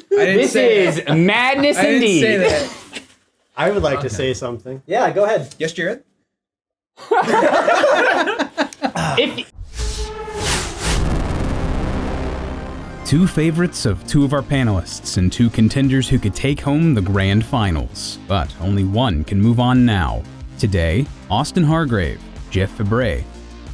This is madness indeed. I didn't say that. I would like to say something. Yeah, go ahead. Yes, Jared? Two favorites of two of our panelists and two contenders who could take home the grand finals. But only one can move on now. Today, Austin Hargrave, Jeff Fabre,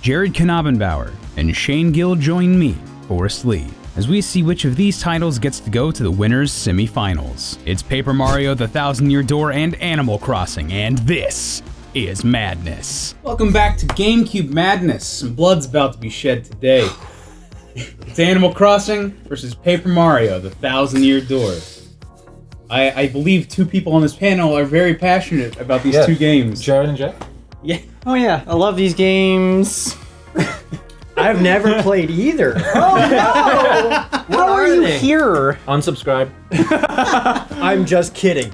Jared Knabenbauer, and Shane Gill join me, Forrest Lee, as we see which of these titles gets to go to the winners' semifinals. It's Paper Mario: The Thousand-Year Door and Animal Crossing, and this is Madness. Welcome back to GameCube Madness. Some blood's about to be shed today. It's Animal Crossing versus Paper Mario: The Thousand-Year Door. I believe two people on this panel are very passionate about these two games. Jared and Jeff? Yeah. Oh yeah, I love these games. I've never played either. Oh no! How are you here? Unsubscribe. I'm just kidding.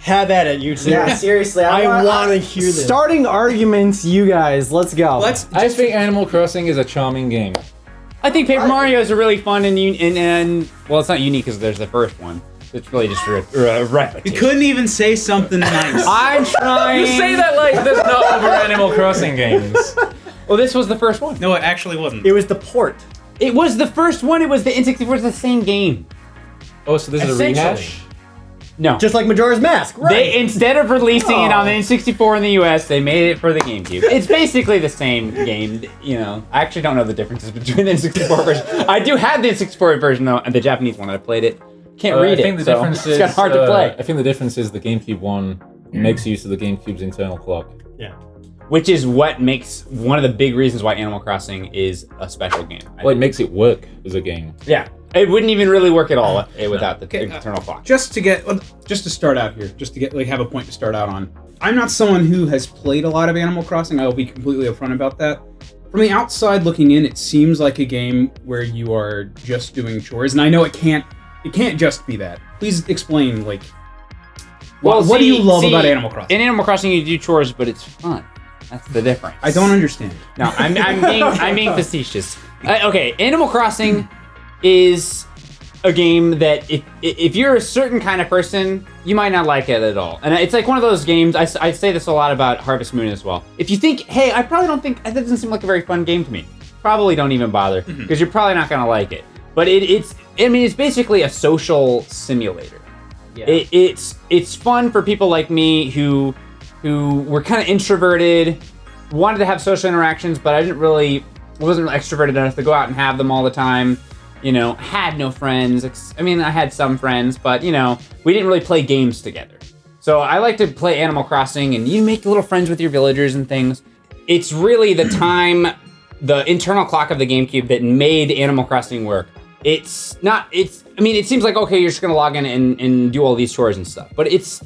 Have at it, you two. Yeah, seriously. I want to hear this. Starting arguments, you guys. Let's go. I just think Animal Crossing is a charming game. I think Paper Mario is a really fun and well, it's not unique because there's the first one. It's really just a repetition. You couldn't even say something nice. I'm trying. You say that like there's no other Animal Crossing games. Well, this was the first one. No, it actually wasn't. It was the port. It was the first one. It was the N64. It's the same game. Oh, so this is a rehash? No. Just like Majora's Mask, right? They, instead of releasing it on the N64 in the US, they made it for the GameCube. It's basically the same game, you know. I actually don't know the differences between the N64 version. I do have the N64 version, though, and the Japanese one I played it. Can't read I think it, the difference it's kind of hard to play. I think the difference is the GameCube one makes use of the GameCube's internal clock. Yeah. Which is what makes one of the big reasons why Animal Crossing is a special game. Well, it makes it work as a game. Yeah. It wouldn't even really work at all without the internal clock. Just to start out here, just to get have a point to start out on. I'm not someone who has played a lot of Animal Crossing. I will be completely upfront about that. From the outside looking in, it seems like a game where you are just doing chores, and I know it can't just be that. Please explain, like, what do you love about Animal Crossing? In Animal Crossing, you do chores, but it's fun. That's the difference. I don't understand. No, I'm being facetious. Okay, Animal Crossing is a game that if you're a certain kind of person, you might not like it at all. And it's like one of those games, I say this a lot about Harvest Moon as well. If you think, hey, I probably don't think, that doesn't seem like a very fun game to me, probably don't even bother, because you're probably not gonna like it. But it's basically a social simulator. Yeah. It's fun for people like me who were kind of introverted, wanted to have social interactions, but wasn't really extroverted enough to go out and have them all the time. You know, had no friends. I mean, I had some friends, but, you know, we didn't really play games together. So I like to play Animal Crossing, and you make little friends with your villagers and things. It's really the the internal clock of the GameCube that made Animal Crossing work. It seems like, okay, you're just gonna log in and do all these chores and stuff, but it's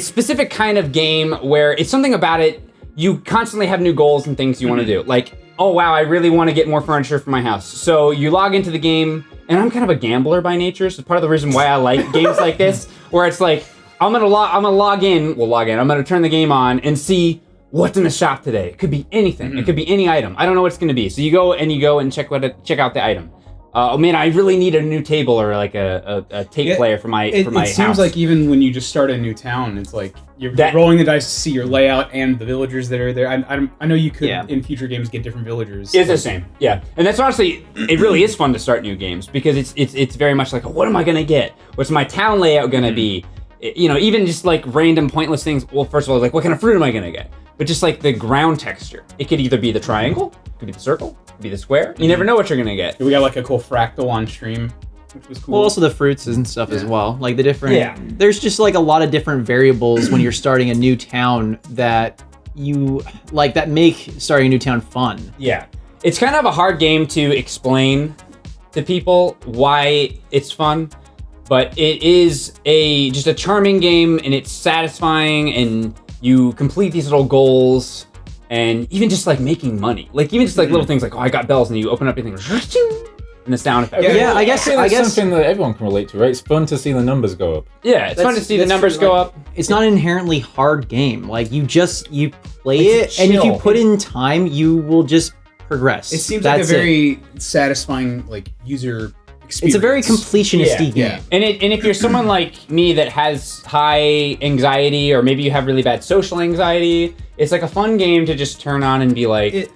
specific kind of game where it's something about it, you constantly have new goals and things you want to do. Like, oh wow, I really want to get more furniture for my house. So you log into the game, and I'm kind of a gambler by nature, so part of the reason why I like games like this, where it's like, I'm gonna log in, I'm gonna turn the game on and see what's in the shop today. It could be anything, it could be any item. I don't know what it's gonna be. So you go and check out the item. Oh man, I really need a new table or like a tape player for my house. It seems like even when you just start a new town, it's like you're rolling the dice to see your layout and the villagers that are there. I know you could in future games get different villagers. It's the same, yeah. And that's honestly, it really is fun to start new games because it's very much like, what am I gonna get? What's my town layout gonna be? You know, even just like random pointless things. Well, first of all, like what kind of fruit am I gonna get? But just like the ground texture, it could either be the triangle, it could be the circle, it could be the square. You never know what you're gonna get. We got like a cool fractal on stream, which was cool. Well, also the fruits and stuff as well. Like the different, there's just like a lot of different variables when you're starting a new town that make starting a new town fun. Yeah. It's kind of a hard game to explain to people why it's fun, but it is just a charming game, and it's satisfying, and you complete these little goals, and even just like making money, like even just like little things like, oh, I got bells, and you open up everything, and the sound effect. Yeah, I guess something that everyone can relate to, right? It's fun to see the numbers go up. Yeah, it's fun to see the numbers go up. It's not an inherently hard game. Like you play it, and if you put in time, you will just progress. It seems like a very satisfying like user It's a very completionist game. And if you're someone like me that has high anxiety, or maybe you have really bad social anxiety, it's like a fun game to just turn on and be like,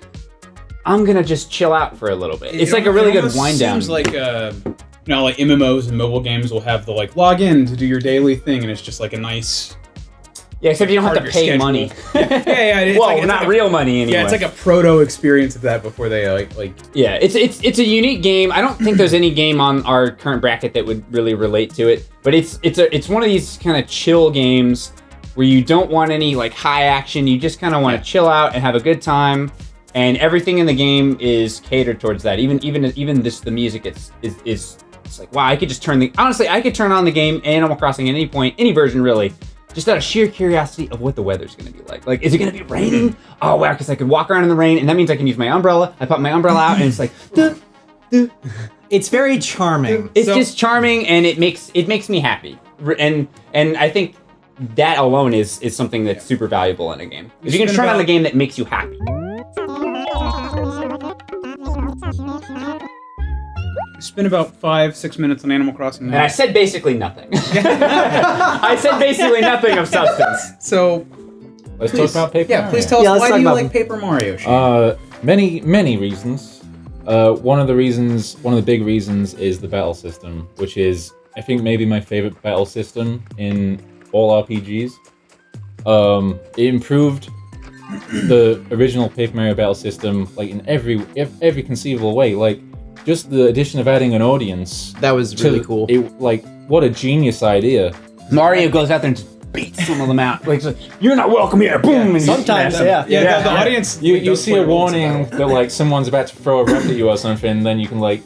I'm gonna just chill out for a little bit. It's like a really good wind down. Seems like like MMOs and mobile games will have the like log in to do your daily thing, and it's just like a nice. Yeah, except you don't have to pay money. It's well, it's not like real money anyway. Yeah, it's like a proto experience of that before they like. Yeah, it's a unique game. I don't think there's any game on our current bracket that would really relate to it. But it's one of these kind of chill games where you don't want any like high action. You just kind of want to chill out and have a good time. And everything in the game is catered towards that. Even the music it's like, wow, I could just turn on the game Animal Crossing at any point, any version really. Just out of sheer curiosity of what the weather's going to be like. Like, is it going to be raining? Oh, wow, because I could walk around in the rain, and that means I can use my umbrella. I pop my umbrella out, and it's like, It's very charming. It's just charming, and it makes me happy. And I think that alone is something that's super valuable in a game. If you can turn on a game that makes you happy. Spend about 5-6 minutes on Animal Crossing. And I said basically nothing. I said basically nothing of substance. So, Let's talk about Paper Mario. please tell us let's why talk do you about like Paper Mario? Shane? Many reasons. One of the big reasons is the battle system, which is, I think, maybe my favorite battle system in all RPGs. It improved the original Paper Mario battle system, like in every conceivable way. Like, just the addition of adding an audience. That was really cool. What a genius idea. Mario goes out there and just beats some of them out. Like, you're not welcome here. Boom. And Sometimes, The audience. You see a warning that like someone's about to throw a rock at you or something, and then you can like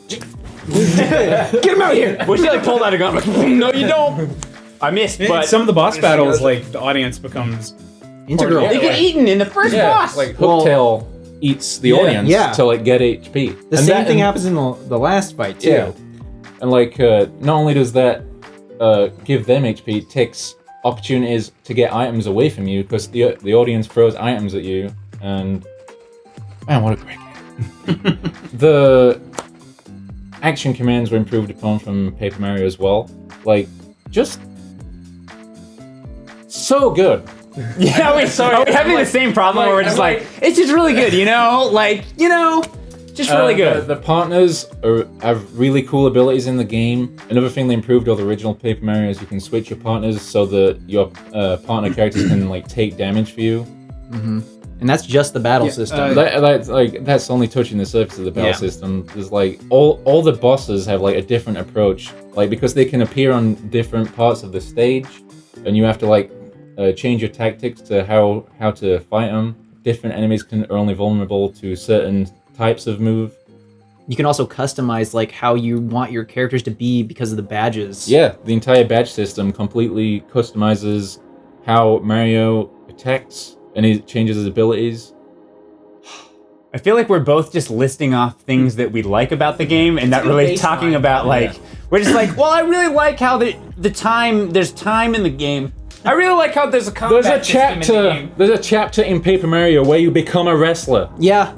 Get him out of here. Well, she like pulled out a gun. Like, no, you don't. I missed, but some of the boss battles, like the audience becomes Integral. they get eaten in the first boss. like Hooktail eats the audience to like get HP. The same thing happens in the last fight too. Yeah. And like not only does that give them HP, it takes opportunities to get items away from you because the audience throws items at you, and man, what a great game. The action commands were improved upon from Paper Mario as well. Like, just so good. Yeah, are we having the same problem where we're just like, it's just really good, just really good. The partners have really cool abilities in the game. Another thing they improved over the original Paper Mario is you can switch your partners so that your partner characters can like take damage for you. Mm-hmm. And that's just the battle system. That's only touching the surface of the battle system. There's like all the bosses have like a different approach, like because they can appear on different parts of the stage, and you have to like change your tactics to how to fight them. Different enemies are only vulnerable to certain types of move. You can also customize like how you want your characters to be because of the badges. Yeah, the entire badge system completely customizes how Mario attacks, and he changes his abilities. I feel like we're both just listing off things that we like about the game and not really talking about like, we're just like, well, I really like how there's time in the game. I really like how there's a combat system in the game. There's a chapter in Paper Mario where you become a wrestler. Yeah.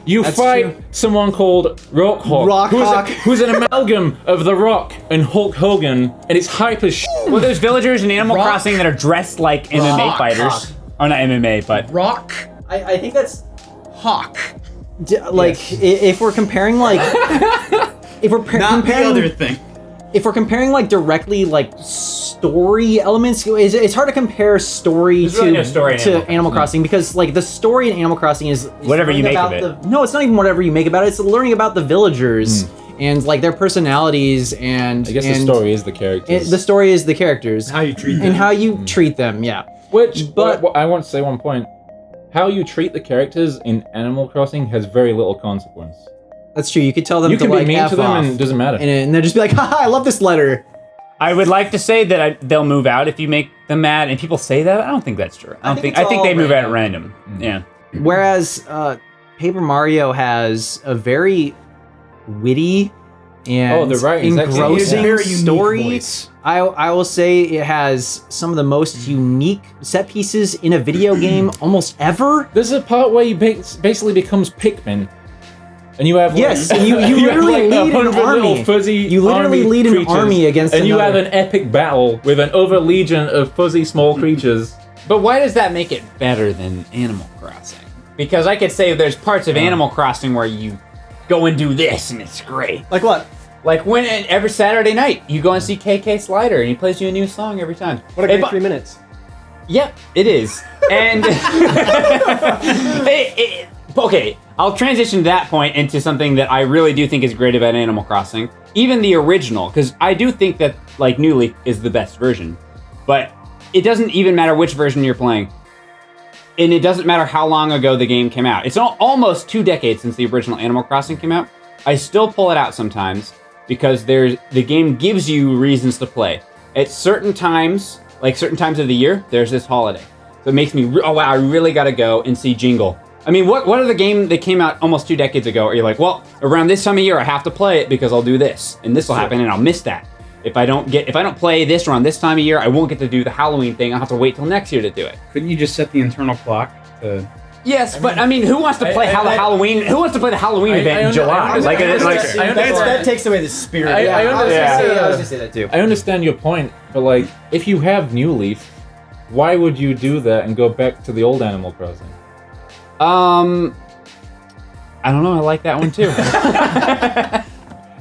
You fight someone called Rockhawk, who's an amalgam of The Rock and Hulk Hogan, and it's hype as shit. Well, there's villagers in Animal Crossing that are dressed like MMA fighters. Or not MMA, but... Rock. I think that's... Hawk. If we're comparing like... if we're Not the other thing. If we're comparing like directly like story elements, it's hard to compare story to Animal Crossing because like the story in Animal Crossing is whatever you make of it. No, it's not even whatever you make about it. It's learning about the villagers and like their personalities and. I guess the story is the characters. The story is the characters. How you treat them. And how you treat them, yeah. But I want to say one point: how you treat the characters in Animal Crossing has very little consequence. That's true. You could tell them you to can like be mean F to them off, and it doesn't matter. and they'll just be like, haha, I love this letter. I would like to say that they'll move out if you make them mad, and people say that. I don't think that's true. I think they move out at random. Yeah. Whereas Paper Mario has a very witty and engrossing story. I will say it has some of the most unique set pieces in a video game almost ever. There's a part where he basically becomes Pikmin. And you have yes, you literally lead an army. Fuzzy you literally lead an army against and another. you have an epic battle with an other legion of fuzzy small creatures. But why does that make it better than Animal Crossing? Because I could say there's parts of Animal Crossing where you go and do this and it's great. Like what? Like when every Saturday night you go and see KK Slider and he plays you a new song every time. What a great 3 minutes. Yep, it is. And okay, I'll transition to that point into something that I really do think is great about Animal Crossing. Even the original, because I do think that like New Leaf is the best version, but it doesn't even matter which version you're playing. And it doesn't matter how long ago the game came out. It's almost 2 decades since the original Animal Crossing came out. I still pull it out sometimes because the game gives you reasons to play. At certain times, like certain times of the year, there's this holiday. So it makes me, oh wow, I really gotta go and see Jingle. I mean, what are the game that came out almost 2 decades ago? Are you like, well, around this time of year, I have to play it because I'll do this, and this will happen, and I'll miss that. If I don't play this around this time of year, I won't get to do the Halloween thing. I'll have to wait till next year to do it. Couldn't you just set the internal clock to? Yes, but I mean, who wants to play Halloween? Who wants to play the Halloween event in July? That takes away the spirit. I I was gonna say that too. I understand your point, but like, if you have New Leaf, why would you do that and go back to the old Animal Crossing? I don't know. I like that one too.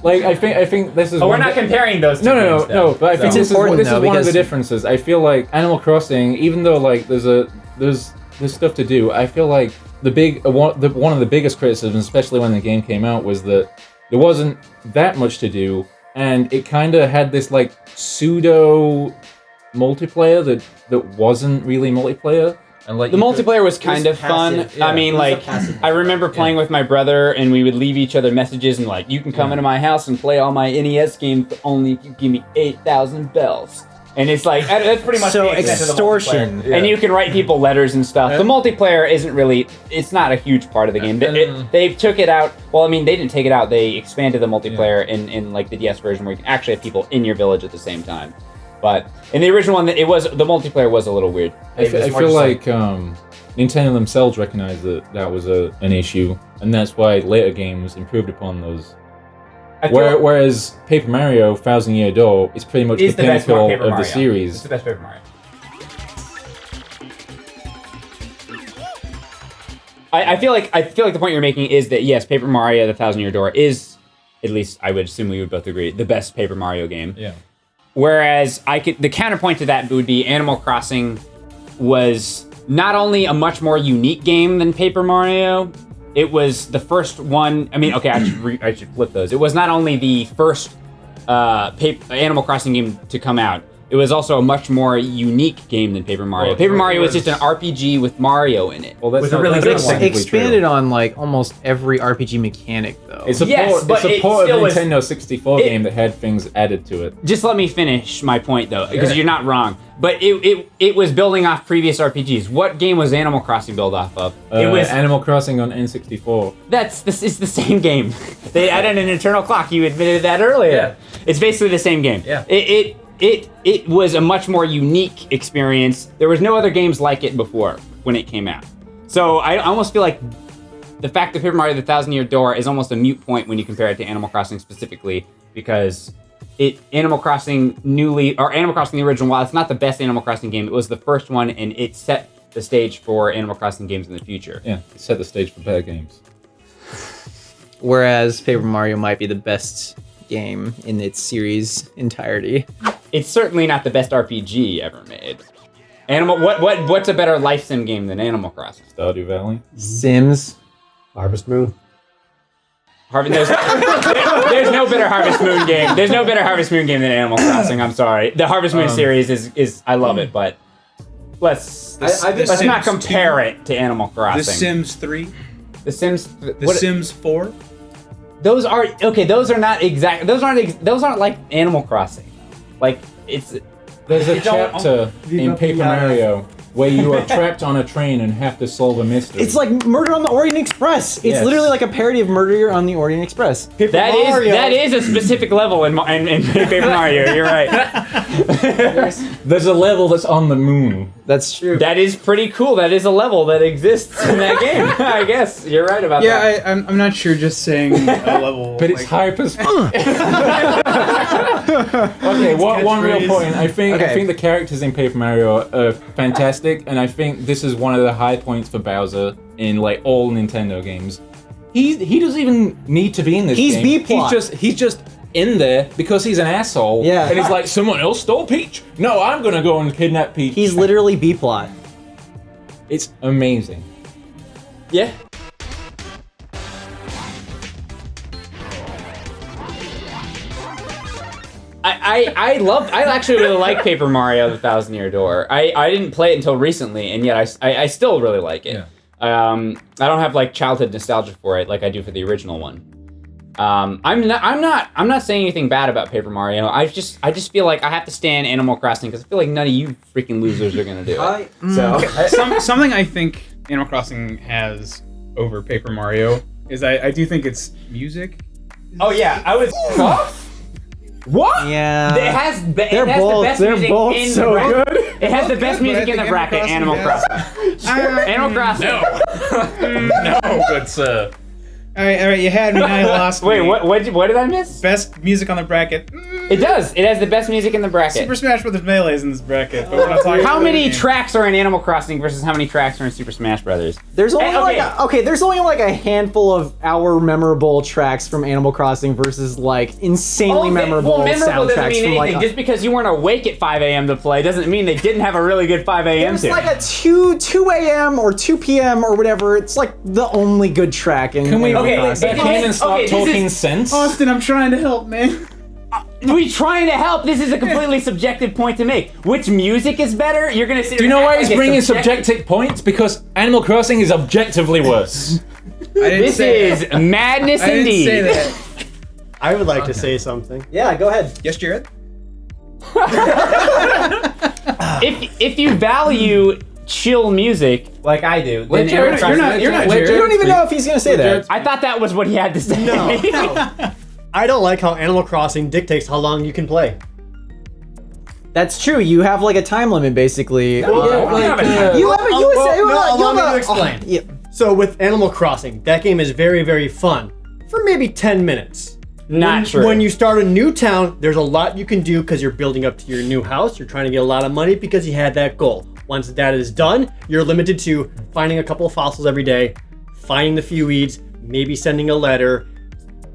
Like, I think this is. We're not comparing those two. No. But I think this is one of the because- differences. I feel like Animal Crossing, even though like there's stuff to do, I feel like one of the biggest criticisms, especially when the game came out, was that there wasn't that much to do, and it kind of had this like pseudo multiplayer that wasn't really multiplayer. And like the multiplayer was kind of fun. passive, yeah. I mean, It was a like, passive I remember playing with my brother, and we would leave each other messages, and like, you can come into my house and play all my NES games, but only if you give me 8,000 bells. And it's like, that's pretty much So the extent of the extortion. multiplayer. And you can write people letters and stuff. The multiplayer isn't really, it's not a huge part of the game. They took it out, well, I mean, they didn't take it out, they expanded the multiplayer in like the DS version where you can actually have people in your village at the same time. But in the original one, the multiplayer was a little weird. I feel like Nintendo themselves recognized that was an issue, and that's why later games improved upon those. Whereas Paper Mario: Thousand Year Door is pretty much the pinnacle of the series. It's the best Paper Mario. I feel like the point you're making is that yes, Paper Mario: The Thousand Year Door is, at least I would assume we would both agree, the best Paper Mario game. Yeah. Whereas the counterpoint to that would be Animal Crossing was not only a much more unique game than Paper Mario, it was the first one. I mean, okay, I should flip those. It was not only the first Animal Crossing game to come out, it was also a much more unique game than Paper Mario. Paper Mario was just an RPG with Mario in it. Well, that's with a really good one. Expanded on like almost every RPG mechanic though. It's a port of a Nintendo 64 game that had things added to it. Just let me finish my point though, because you're not wrong. But it was building off previous RPGs. What game was Animal Crossing built off of? It was Animal Crossing on N64. This is the same game. They added an internal clock. You admitted that earlier. Yeah. It's basically the same game. Yeah. It was a much more unique experience. There was no other games like it before when it came out. So I almost feel like the fact that Paper Mario: The Thousand Year Door is almost a moot point when you compare it to Animal Crossing specifically, because Animal Crossing Animal Crossing the original, while it's not the best Animal Crossing game, it was the first one, and it set the stage for Animal Crossing games in the future. Yeah, it set the stage for better games. Whereas Paper Mario might be the best game in its series entirety. It's certainly not the best RPG ever made. What's a better life sim game than Animal Crossing? Stardew Valley. Sims. Harvest Moon. There's no better Harvest Moon game. There's no better Harvest Moon game than Animal Crossing. I'm sorry. The Harvest Moon series is I love it, but let's not compare it to Animal Crossing. The Sims 3. The Sims. Sims 4. Those are okay. Those are not exact. Those aren't like Animal Crossing. Like there's a chapter in Paper Mario where you are trapped on a train and have to solve a mystery. It's like Murder on the Orient Express. It's Yes. literally like a parody of Murder on the Orient Express. That is a specific level in Paper Mario. You're right. There's a level that's on the moon. That's true. That is pretty cool. That is a level that exists in that game. I guess you're right about that. Yeah, I'm not sure. Just saying a level, But it's hype as fuck. Okay, one real point. I think the characters in Paper Mario are fantastic, and I think this is one of the high points for Bowser in like all Nintendo games. He doesn't even need to be in this game. He's B-plot. He's just in there because he's an asshole. Yeah. And he's like, someone else stole Peach. No, I'm gonna go and kidnap Peach. He's literally B-plot. It's amazing. Yeah. I actually really like Paper Mario: The Thousand Year Door. I didn't play it until recently, and yet I still really like it. Yeah. I don't have like childhood nostalgia for it like I do for the original one. I'm not saying anything bad about Paper Mario. I just feel like I have to stand Animal Crossing because I feel like none of you freaking losers are gonna do it. Something I think Animal Crossing has over Paper Mario is I do think it's music. Oh yeah, I was. What? Yeah. It has the They're best both music in so the bracket. good. It has the best music in the bracket. Animal Crossing. Animal Crossing. No, good sir. All right, you had me. Now you lost Wait, me. what did I miss? Best music on the bracket. It does. It has the best music in the bracket. Super Smash Bros. Melee is in this bracket, but we're not talking How about many the game. tracks are in Animal Crossing versus how many tracks are in Super Smash Brothers? There's only okay. there's only like a handful of our memorable tracks from Animal Crossing versus like insanely memorable memorable doesn't soundtracks mean from like anything. Just because you weren't awake at 5 a.m. to play doesn't mean they didn't have a really good 5 a.m. It's tune. like a 2 a.m. or 2 p.m. or whatever. It's like the only good track in Can we Animal Okay, Crossing. but- and stop okay, this talking is- sense? Austin, I'm trying to help, man. We trying to help. This is a completely subjective point to make. Which music is better? You're gonna sit. Do you know why he's it's bringing subjective points? Because Animal Crossing is objectively worse. This is madness I didn't indeed. say that. I would like to say something. Yeah, go ahead. Yes, Jared. If you value chill music like I do, then Jared- Animal Crossing- you're not You Jared. don't even know if he's gonna say that. I thought that was what he had to say. No. I don't like how Animal Crossing dictates how long you can play. That's true. You have like a time limit, basically. You have a time. Allow me to explain. Yeah. So with Animal Crossing, that game is very, very fun for maybe 10 minutes. Not true. When you start a new town, there's a lot you can do because you're building up to your new house. You're trying to get a lot of money because you had that goal. Once that is done, you're limited to finding a couple of fossils every day, finding the few weeds, maybe sending a letter,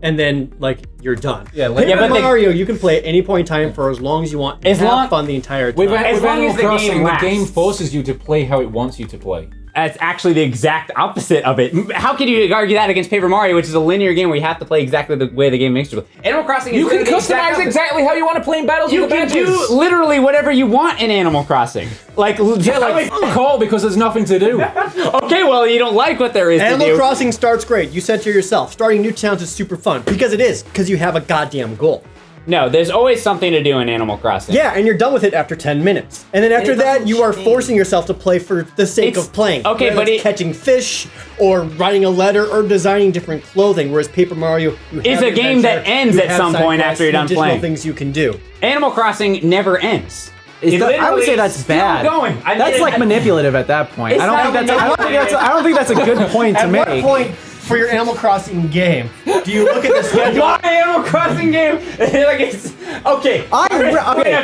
and then like you're done. Yeah, like- Paper Yeah, but Mario, you can play at any point in time for as long as you want. As Have long- fun the entire time. With As Animal long as the Crossing, game the lasts. game forces you to play how it wants you to play. That's actually the exact opposite of it. How can you argue that against Paper Mario, which is a linear game where you have to play exactly the way the game makes you play? Animal Crossing is You can literally the exact customize opposite. exactly how you want to play in battles You with the can badges. do literally whatever you want in Animal Crossing. Like, Yeah, like call because there's nothing to do. okay, well, you don't like what there is to Animal do. Crossing starts great. You said to yourself, starting new towns is super fun because it is, because you have a goddamn goal. No, there's always something to do in Animal Crossing. Yeah, and you're done with it after 10 minutes. And then after it that, doesn't you are change. forcing yourself to play for the sake It's- of playing. okay, Whether but it's it- catching fish or writing a letter or designing different clothing, where's Paper Mario, you It's have a an game that adventure, ends you at have some side point quests, after you're done additional playing. things you can do. Animal Crossing never ends. Is It that- I would literally say is that's still bad. going. I That's mean, like manipulative at that point. It's I don't not think that's. I don't think that's a good point to At what make. point for your Animal Crossing game do you look at the schedule? My Animal Crossing game, like it's okay.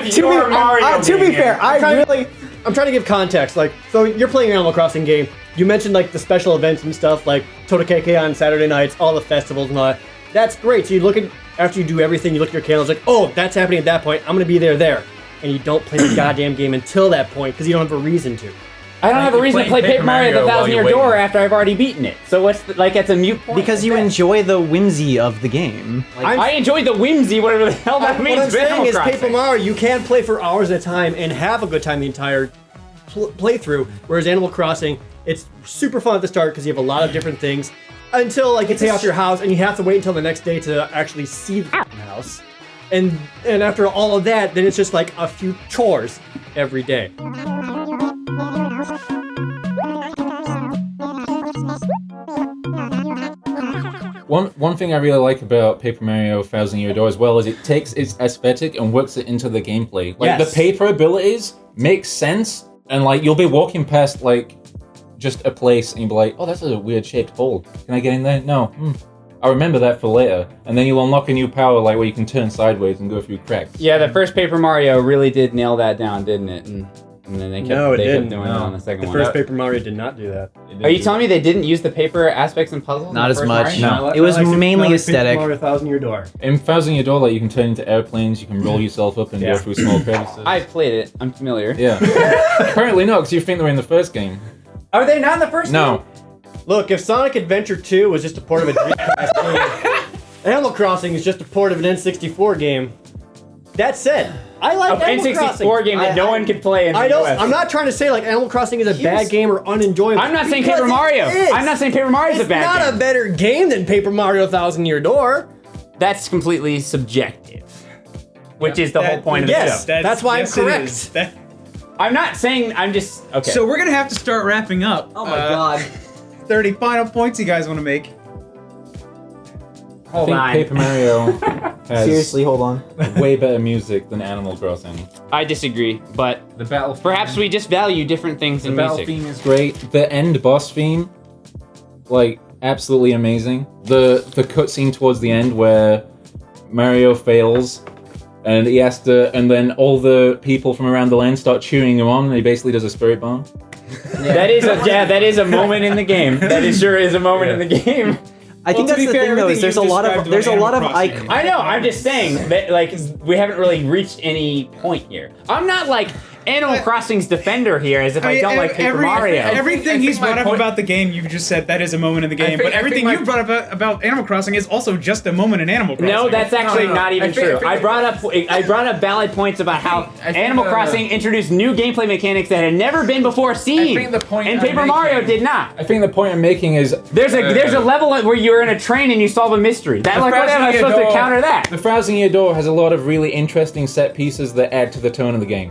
To be fair, I really. I'm trying to give context. Like, so you're playing an Animal Crossing game. You mentioned like the special events and stuff, like Totokeke on Saturday nights, all the festivals and all that. That's great. So you look at after you do everything, you look at your calendar, like, oh, that's happening at that point. I'm gonna be there, and you don't play the goddamn game until that point because you don't have a reason to. I don't have a reason to play Paper Mario: The Thousand Year Door after I've already beaten it. So what's like? It's a mute point. Because you enjoy the whimsy of the game. Like, I enjoyed the whimsy, whatever the hell that means. What I'm with saying Animal is, Crossing. Paper Mario, you can play for hours at a time and have a good time the entire playthrough. Whereas Animal Crossing, it's super fun at the start because you have a lot of different things until like you pay off your house and you have to wait until the next day to actually see the house. And after all of that, then it's just like a few chores every day. One thing I really like about Paper Mario Thousand Year Door as well is it takes its aesthetic and works it into the gameplay. Like the paper abilities make sense, and like you'll be walking past like just a place and you'll be like, oh, that's a weird shaped hole. Can I get in there? No. I'll remember that for later. And then you'll unlock a new power like where you can turn sideways and go through cracks. Yeah, the first Paper Mario really did nail that down, didn't it? And then they kept doing it on the second one. The first Paper Mario did not do that. Are you telling me they didn't use the paper aspects in puzzles? Not as much. Mario? No, it was mainly aesthetic. Paper Mario Thousand Year Door. In Thousand Year Door, like you can turn into airplanes, you can roll yourself up and go through small crevices. I played it. I'm familiar. Yeah. Apparently not, because you think they were in the first game. Are they not in the first game? No. Look, if Sonic Adventure 2 was just a port of a Dreamcast game, Animal Crossing is just a port of an N64 game. That said, I like Animal Crossing. N64 game that no one could play in the US. I'm not trying to say like Animal Crossing is a bad game or unenjoyable. I'm not saying Paper Mario. I'm not saying Paper Mario is a bad game. It's not a better game than Paper Mario Thousand Year Door. That's completely subjective, which is the whole point of the show. That's why I'm correct. I'm not saying, I'm just, okay. So we're gonna have to start wrapping up. Oh my god. 30 final points you guys want to make? I think Paper Mario has Seriously, hold on. way better music than Animal Crossing. I disagree, but The battle perhaps we just value different things in battle music. theme is great. The end boss theme, like, absolutely amazing. The cutscene towards the end where Mario fails and he has to, and then all the people from around the land start cheering him on and he basically does a spirit bomb. That is a moment in the game. That is sure is a moment in the game. I think that's the thing though, is there's a lot of I know, I'm just saying that like we haven't really reached any point here. I'm not like Animal Crossing's defender here as if I don't like Paper Mario. Everything he's brought up about the game, you've just said that is a moment in the game. But everything you brought up about Animal Crossing is also just a moment in Animal Crossing. No, that's actually not even true. I brought up valid points about how Animal Crossing introduced new gameplay mechanics that had never been before seen. I think the point and I'm Paper Mario did not. I think the point I'm making is There's a level where you're in a train and you solve a mystery. That like what am I supposed to counter that? The Thousand Year Door has a lot of really interesting set pieces that add to the tone of the game.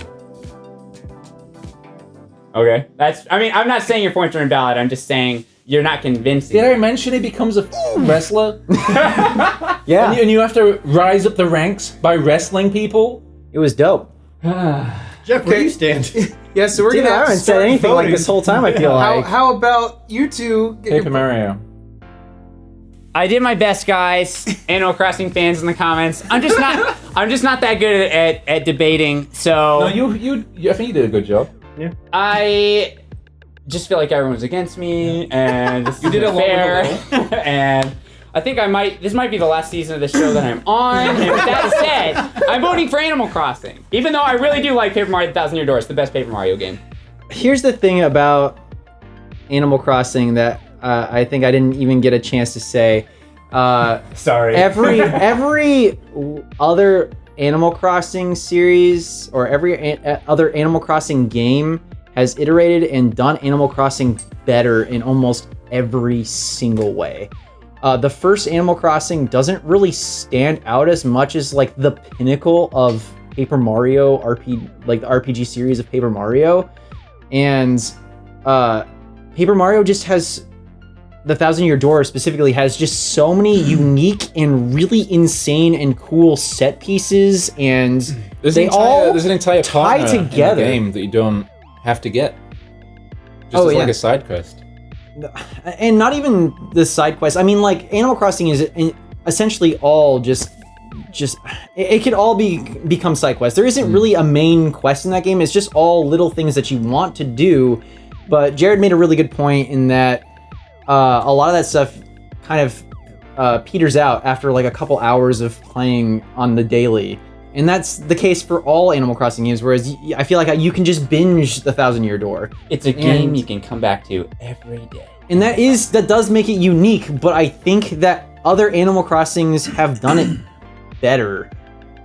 Okay, I'm not saying your points are invalid. I'm just saying you're not convincing. Did I mention he becomes a wrestler? Yeah. And you have to rise up the ranks by wrestling people? It was dope. Jeff, where do you stand? Yeah, so we're Dude, gonna I have to haven't said start anything like voting. this whole time, I feel like. How about you two? Paper Mario. I did my best, guys. Animal Crossing fans in the comments. I'm just not that good at debating. So No, I think you did a good job. Yeah. I just feel like everyone's against me, and this You did isn't it fair. long And I think this might be the last season of the show that I'm on. And with that said, I'm voting for Animal Crossing, even though I really do like Paper Mario: Thousand Year Door. It's the best Paper Mario game. Here's the thing about Animal Crossing that I think I didn't even get a chance to say. Sorry. Every other Animal Crossing series or every other Animal Crossing game has iterated and done Animal Crossing better in almost every single way. The first Animal Crossing doesn't really stand out as much as like the pinnacle of Paper Mario like the RPG series of Paper Mario, and Paper Mario just has. The Thousand Year Door specifically has just so many unique and really insane and cool set pieces, and there's an entire tie partner together. in the game that you don't have to get. Just as like a side quest. And not even the side quests. I mean, like Animal Crossing is essentially all just it could all become side quests. There isn't really a main quest in that game. It's just all little things that you want to do. But Jared made a really good point in that. A lot of that stuff kind of peters out after like a couple hours of playing on the daily. And that's the case for all Animal Crossing games, whereas I feel like you can just binge the Thousand Year Door. It's a game you can come back to every day. And that does make it unique, but I think that other Animal Crossings have done it better.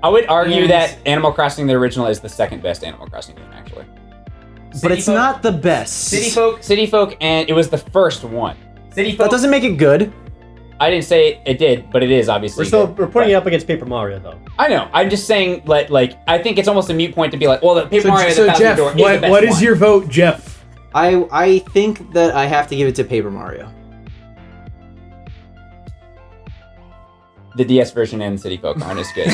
I would argue that Animal Crossing the original is the second best Animal Crossing game, actually. But it's not the best. City Folk, and it was the first one. City Folk. That doesn't make it good. I didn't say it did, but it is obviously. We're putting it up against Paper Mario, though. I know. I'm just saying, like I think it's almost a mute point to be like, well, the Paper Mario. So Jeff, what is your vote, Jeff? I think that I have to give it to Paper Mario. the DS version and City Folk aren't as good.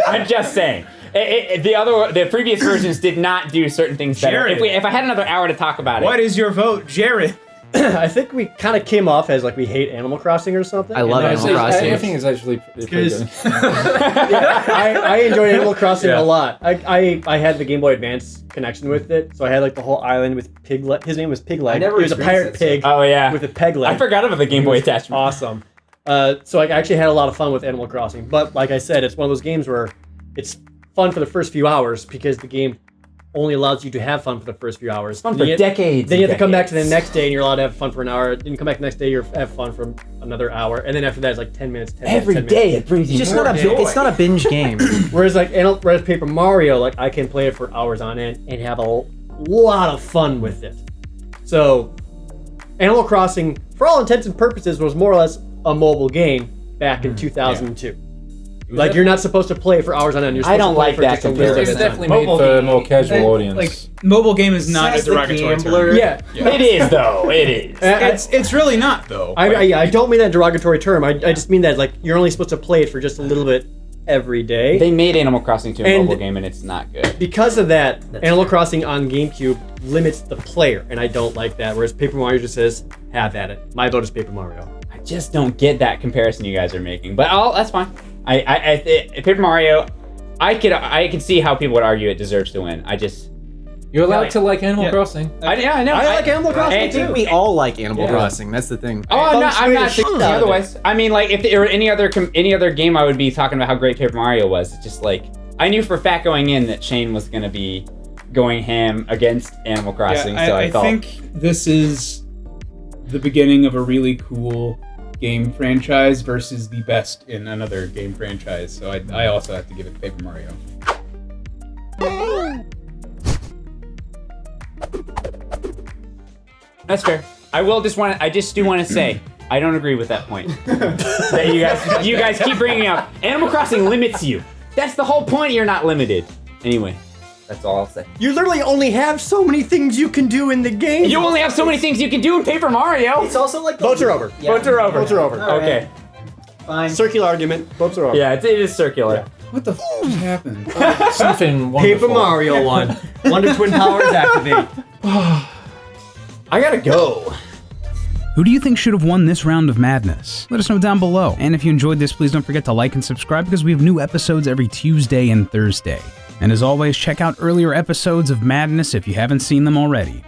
I'm just saying. The previous versions did not do certain things better. If I had another hour to talk about it. What is your vote, Jared? I think we kind of came off as like we hate Animal Crossing or something. I love Animal Crossing. I think it's actually pretty good. I enjoyed Animal Crossing a lot. I had the Game Boy Advance connection with it, so I had like the whole island with Piglet. His name was Piglet. He was a pirate pig. Oh yeah, with a peg leg. I forgot about the Game Boy attachment. Awesome. So I actually had a lot of fun with Animal Crossing, but like I said, it's one of those games where it's fun for the first few hours because the game only allows you to have fun for the first few hours. Fun for decades. Then you have to come back to the next day and you're allowed to have fun for an hour. Then you come back the next day, you have fun for another hour. And then after that, it's like 10 minutes, 10 Every minutes, 10 day minutes. it brings you It's just more not a joy. it's not a binge game. Whereas Paper Mario, like I can play it for hours on end and have a lot of fun with it. So Animal Crossing, for all intents and purposes, was more or less a mobile game back in 2002. Like you're not supposed to play for hours on end. You're supposed I don't to play like for that just a little comparison. bit It's of time. definitely made for a more casual audience. Like mobile game is not a derogatory term. Yeah. It is though. It is. It's really not though. I don't mean that derogatory term. I just mean that like you're only supposed to play it for just a little bit every day. They made Animal Crossing to a And- mobile game, and it's not good. Because of that, Animal Crossing on GameCube limits the player, and I don't like that. Whereas Paper Mario just says, "Have at it." My vote is Paper Mario. I just don't get that comparison you guys are making, but that's fine. Paper Mario, I could see how people would argue it deserves to win. You're allowed to like Animal Crossing. I know. I like Animal Crossing I think we all like Animal Crossing. That's the thing. Oh, I'm not shit saying out of otherwise. I mean, like, if there were any other game, I would be talking about how great Paper Mario was. It's just like, I knew for a fact going in that Shane was going to be going ham against Animal Crossing, so I thought... I think this is the beginning of a really cool game franchise versus the best in another game franchise. So I also have to give it to Paper Mario. That's fair. I just do want to say, I don't agree with that point. That you guys keep bringing up. Animal Crossing limits you. That's the whole point. You're not limited. Anyway, that's all I'll say. You literally only have so many things you can do in the game. You only have so many things you can do in Paper Mario. It's also like Votes are over. Yeah. Votes are over. Votes are over. All right. Okay. Fine. Circular argument. Votes are over. Yeah, it is circular. What the f just happened? Something wonderful. Paper Mario won. Wonder Twin powers activate. I gotta go. Who do you think should have won this round of madness? Let us know down below. And if you enjoyed this, please don't forget to like and subscribe because we have new episodes every Tuesday and Thursday. And as always, check out earlier episodes of Madness if you haven't seen them already.